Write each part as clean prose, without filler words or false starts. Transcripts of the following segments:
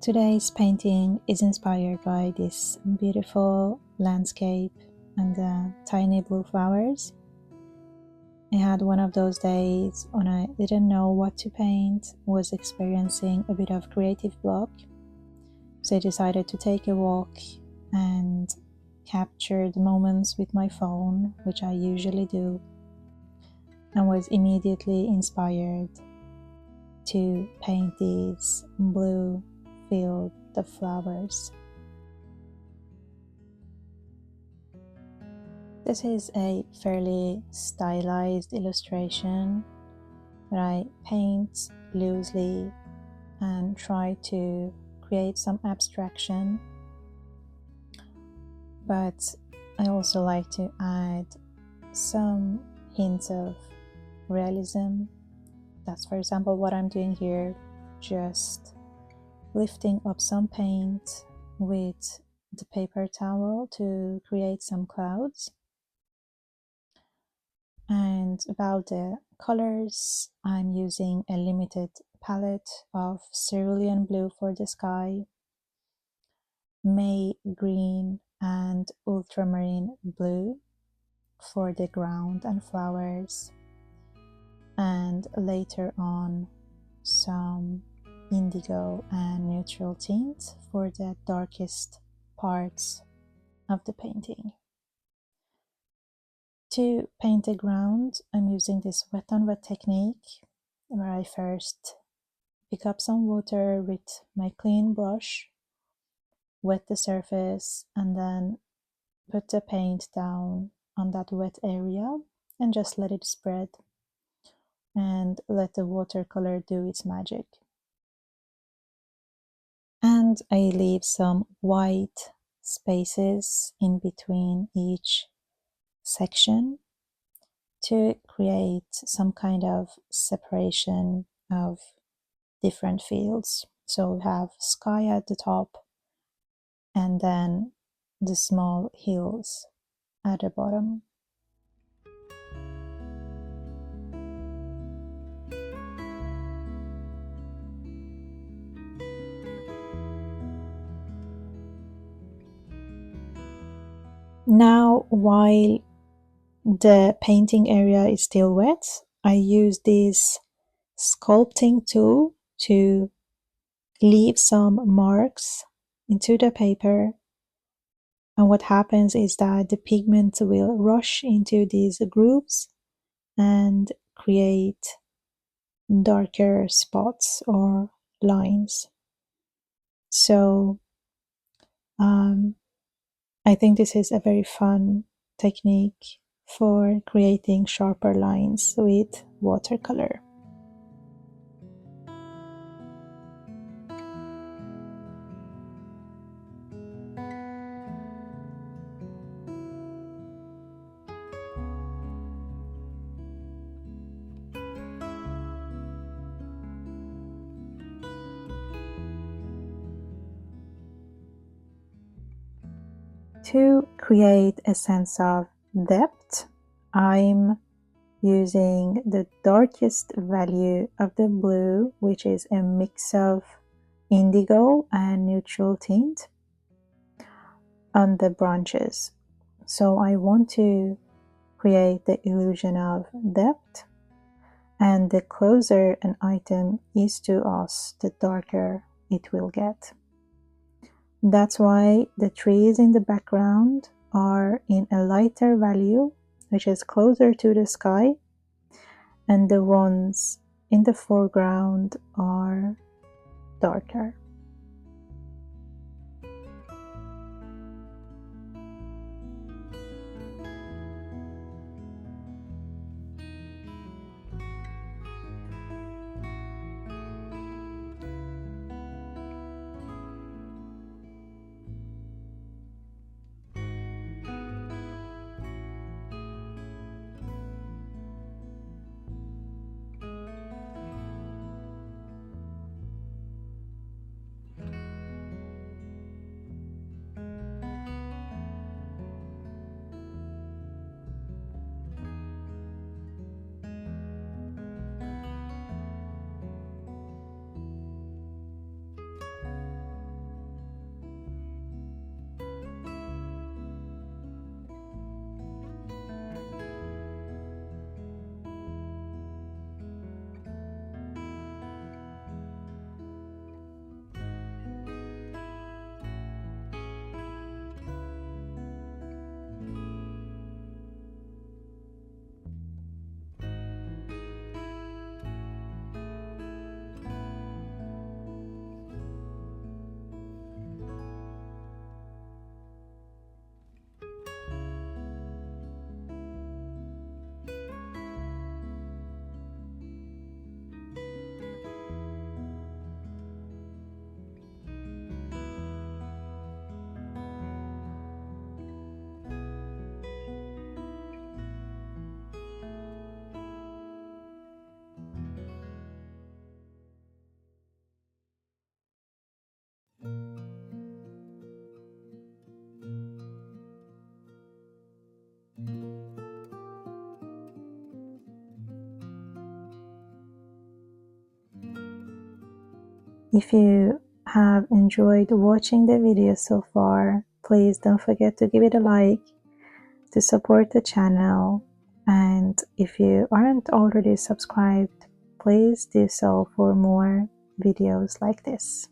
Today's painting is inspired by this beautiful landscape and the tiny blue flowers. I had one of those days when I didn't know what to paint, was experiencing a bit of creative block, so I decided to take a walk and capture the moments with my phone, which I usually do, and was immediately inspired to paint these blue field the flowers. This is a fairly stylized illustration that I paint loosely and try to create some abstraction, but I also like to add some hints of realism. That's, for example, what I'm doing here, just lifting up some paint with the paper towel to create some clouds. And about the colors, I'm using a limited palette of cerulean blue for the sky, May green and ultramarine blue for the ground and flowers, and later on some indigo and neutral tint for the darkest parts of the painting. To paint the ground, I'm using this wet on wet technique, where I first pick up some water with my clean brush, wet the surface, and then put the paint down on that wet area and just let it spread and let the watercolor do its magic. And I leave some white spaces in between each section to create some kind of separation of different fields. So we have sky at the top and then the small hills at the bottom. Now, while the painting area is still wet, I use this sculpting tool to leave some marks into the paper, and what happens is that the pigment will rush into these grooves and create darker spots or lines. So I think this is a very fun technique for creating sharper lines with watercolor. To create a sense of depth, I'm using the darkest value of the blue, which is a mix of indigo and neutral tint, on the branches. So I want to create the illusion of depth, and the closer an item is to us, the darker it will get. That's why the trees in the background are in a lighter value, which is closer to the sky, and the ones in the foreground are darker. If you have enjoyed watching the video so far, please don't forget to give it a like to support the channel, and if you aren't already subscribed, please do so for more videos like this.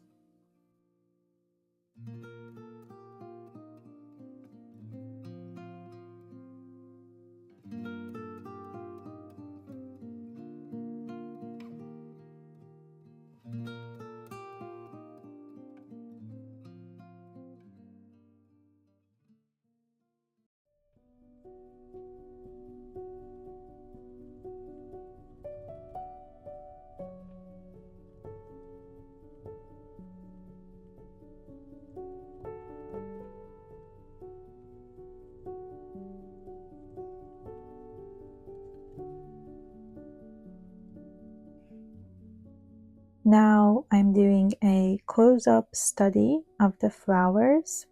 Now I'm doing a close-up study of the flowers.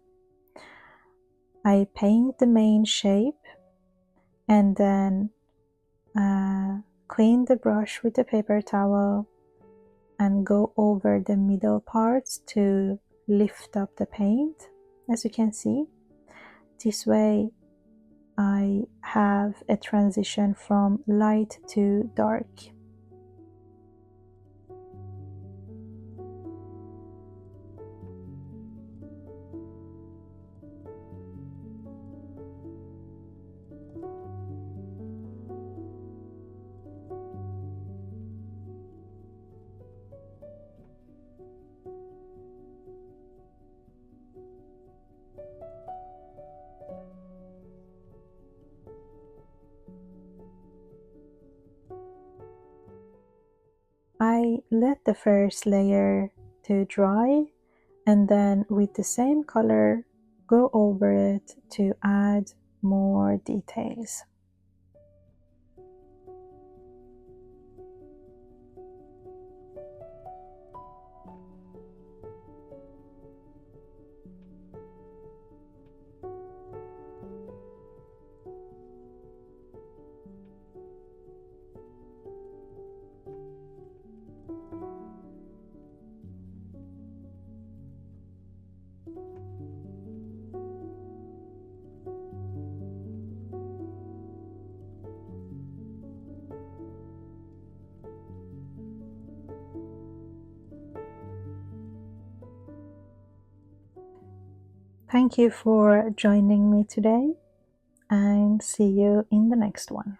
I paint the main shape and then clean the brush with a paper towel and go over the middle parts to lift up the paint. As you can see, this way I have a transition from light to dark. I let the first layer to dry and then with the same color go over it to add more details. Thank you for joining me today, and see you in the next one.